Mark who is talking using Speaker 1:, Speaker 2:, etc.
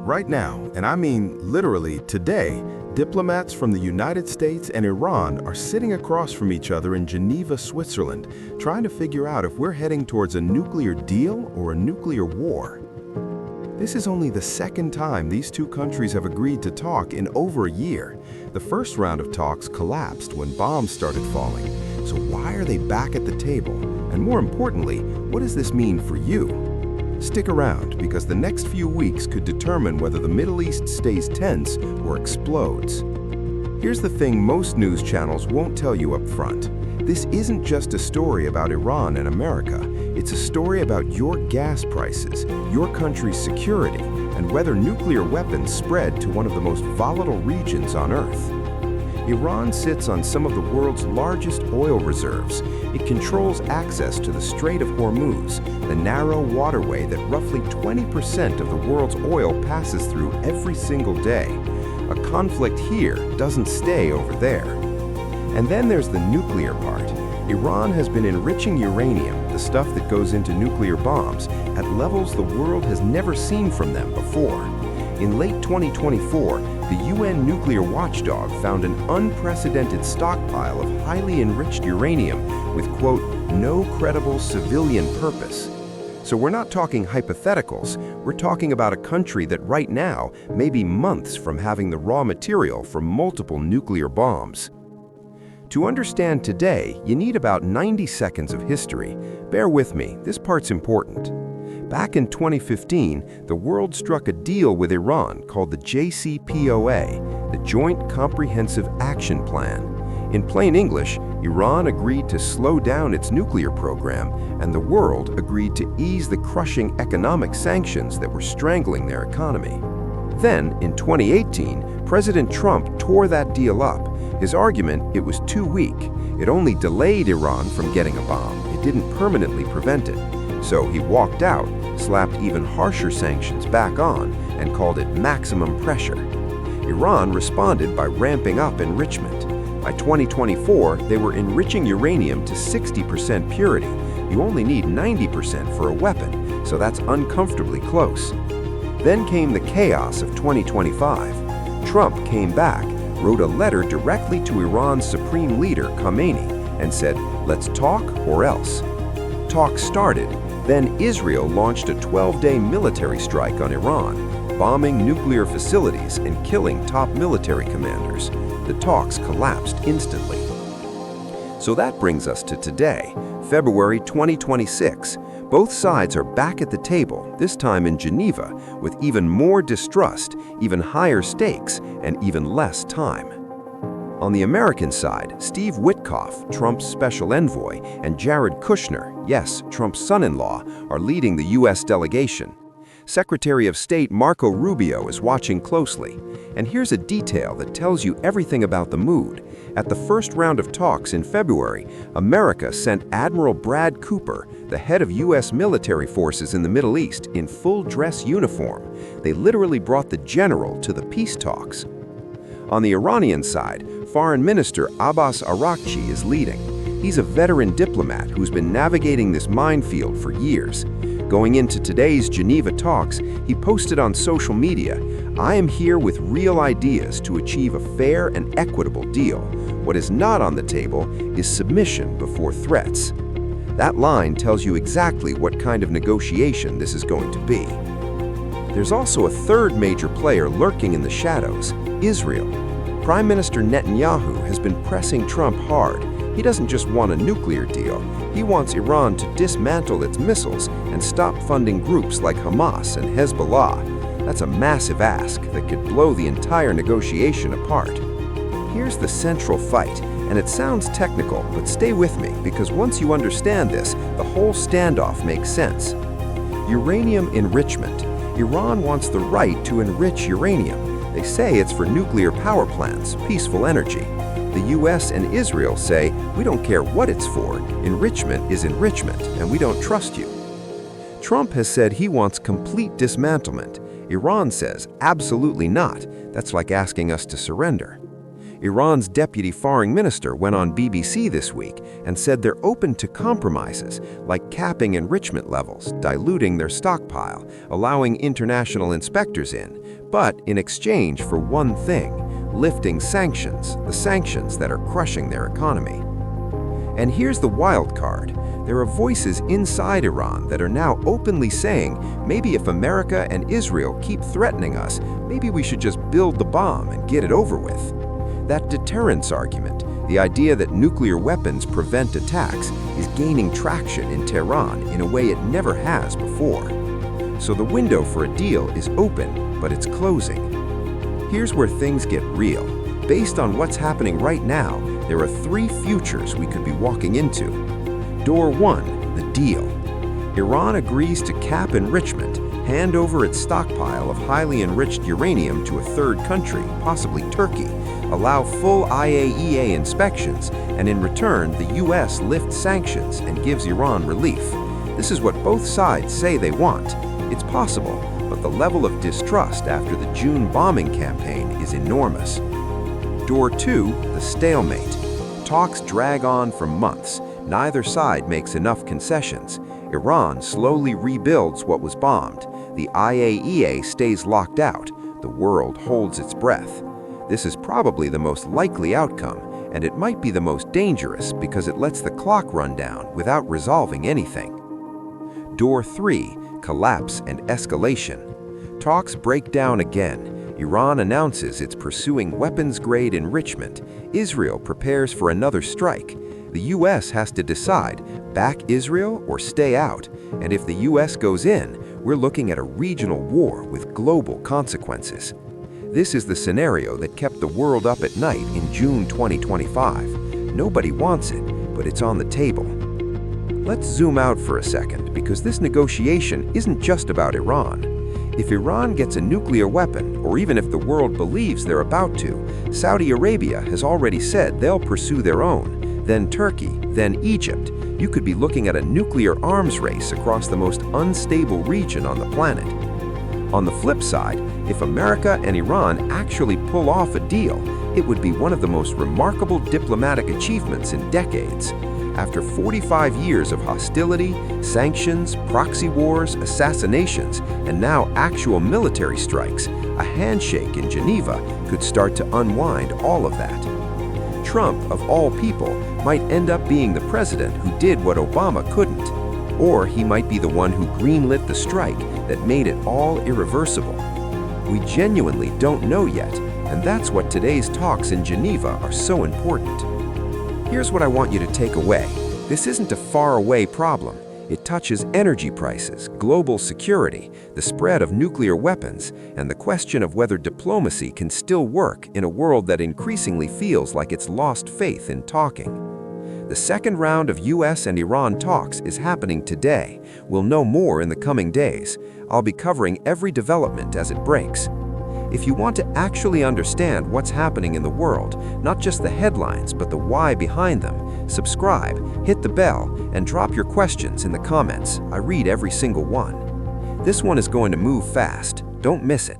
Speaker 1: Right now, and I mean literally today, diplomats from the United States and Iran are sitting across from each other in Geneva, Switzerland, trying to figure out if we're heading towards a nuclear deal or a nuclear war. This is only the second time these two countries have agreed to talk in over a year. The first round of talks collapsed when bombs started falling. So why are they back at the table? And more importantly, what does this mean for you? Stick around, because the next few weeks could determine whether the Middle East stays tense or explodes. Here's the thing most news channels won't tell you up front. This isn't just a story about Iran and America. It's a story about your gas prices, your country's security, and whether nuclear weapons spread to one of the most volatile regions on Earth. Iran sits on some of the world's largest oil reserves. It controls access to the Strait of Hormuz, the narrow waterway that roughly 20% of the world's oil passes through every single day. A conflict here doesn't stay over there. And then there's the nuclear part. Iran has been enriching uranium, the stuff that goes into nuclear bombs, at levels the world has never seen from them before. In late 2024, the UN nuclear watchdog found an unprecedented stockpile of highly enriched uranium with, quote, no credible civilian purpose. So we're not talking hypotheticals, we're talking about a country that right now may be months from having the raw material for multiple nuclear bombs. To understand today, you need about 90 seconds of history. Bear with me, this part's important. Back in 2015, the world struck a deal with Iran called the JCPOA, the Joint Comprehensive Action Plan. In plain English, Iran agreed to slow down its nuclear program, and the world agreed to ease the crushing economic sanctions that were strangling their economy. Then, in 2018, President Trump tore that deal up. His argument, it was too weak. It only delayed Iran from getting a bomb. It didn't permanently prevent it. So he walked out, slapped even harsher sanctions back on, and called it maximum pressure. Iran responded by ramping up enrichment. By 2024, they were enriching uranium to 60% purity. You only need 90% for a weapon, so that's uncomfortably close. Then came the chaos of 2025. Trump came back, wrote a letter directly to Iran's supreme leader, Khamenei, and said, let's talk or else. Talks started. Then Israel launched a 12-day military strike on Iran, bombing nuclear facilities and killing top military commanders. The talks collapsed instantly. So that brings us to today, February 2026. Both sides are back at the table, this time in Geneva, with even more distrust, even higher stakes, and even less time. On the American side, Steve Witkoff, Trump's special envoy, and Jared Kushner, yes, Trump's son-in-law, are leading the U.S. delegation. Secretary of State Marco Rubio is watching closely. And here's a detail that tells you everything about the mood. At the first round of talks in February, America sent Admiral Brad Cooper, the head of U.S. military forces in the Middle East, in full-dress uniform. They literally brought the general to the peace talks. On the Iranian side, Foreign Minister Abbas Araghchi is leading. He's a veteran diplomat who's been navigating this minefield for years. Going into today's Geneva talks, he posted on social media, I am here with real ideas to achieve a fair and equitable deal. What is not on the table is submission before threats. That line tells you exactly what kind of negotiation this is going to be. There's also a third major player lurking in the shadows, Israel. Prime Minister Netanyahu has been pressing Trump hard. He doesn't just want a nuclear deal. He wants Iran to dismantle its missiles and stop funding groups like Hamas and Hezbollah. That's a massive ask that could blow the entire negotiation apart. Here's the central fight, and it sounds technical, but stay with me, because once you understand this, the whole standoff makes sense. Uranium enrichment. Iran wants the right to enrich uranium. They say it's for nuclear power plants, peaceful energy. The US and Israel say, we don't care what it's for, enrichment is enrichment, and we don't trust you. Trump has said he wants complete dismantlement. Iran says, absolutely not. That's like asking us to surrender.
Speaker 2: Iran's deputy foreign minister went on BBC this week and said they're open to compromises, like capping enrichment levels, diluting their stockpile, allowing international inspectors in, but in exchange for one thing: lifting sanctions, the sanctions that are crushing their economy. And here's the wild card. There are voices inside Iran that are now openly saying, maybe if America and Israel keep threatening us, maybe we should just build the bomb and get it over with. That deterrence argument, the idea that nuclear weapons prevent attacks, is gaining traction in Tehran in a way it never has before. So the window for a deal is open, but it's closing. Here's where things get real. Based on what's happening right now, there are three futures we could be walking into. Door 1, the deal. Iran agrees to cap enrichment, hand over its stockpile of highly enriched uranium to a third country, possibly Turkey, allow full IAEA inspections, and in return, the US lifts sanctions and gives Iran relief. This is what both sides say they want. It's possible, but the level of distrust after the June bombing campaign is enormous. Door 2, the stalemate. Talks drag on for months. Neither side makes enough concessions. Iran slowly rebuilds what was bombed. The IAEA stays locked out. The world holds its breath. This is probably the most likely outcome, and it might be the most dangerous because it lets the clock run down without resolving anything. Door 3, collapse and escalation. Talks break down again. Iran announces it's pursuing weapons-grade enrichment. Israel prepares for another strike. The US has to decide, back Israel or stay out. And if the US goes in, we're looking at a regional war with global consequences. This is the scenario that kept the world up at night in June 2025. Nobody wants it, but it's on the table. Let's zoom out for a second, because this negotiation isn't just about Iran. If Iran gets a nuclear weapon, or even if the world believes they're about to, Saudi Arabia has already said they'll pursue their own, then Turkey, then Egypt. You could be looking at a nuclear arms race across the most unstable region on the planet. On the flip side, if America and Iran actually pull off a deal, it would be one of the most remarkable diplomatic achievements in decades. After 45 years of hostility, sanctions, proxy wars, assassinations, and now actual military strikes, a handshake in Geneva could start to unwind all of that. Trump, of all people, might end up being the president who did what Obama couldn't. Or he might be the one who greenlit the strike that made it all irreversible. We genuinely don't know yet, and that's what today's talks in Geneva are so important. Here's what I want you to take away. This isn't a faraway problem. It touches energy prices, global security, the spread of nuclear weapons, and the question of whether diplomacy can still work in a world that increasingly feels like it's lost faith in talking. The second round of US and Iran talks is happening today. We'll know more in the coming days. I'll be covering every development as it breaks. If you want to actually understand what's happening in the world, not just the headlines, but the why behind them, subscribe, hit the bell, and drop your questions in the comments. I read every single one. This one is going to move fast. Don't miss it.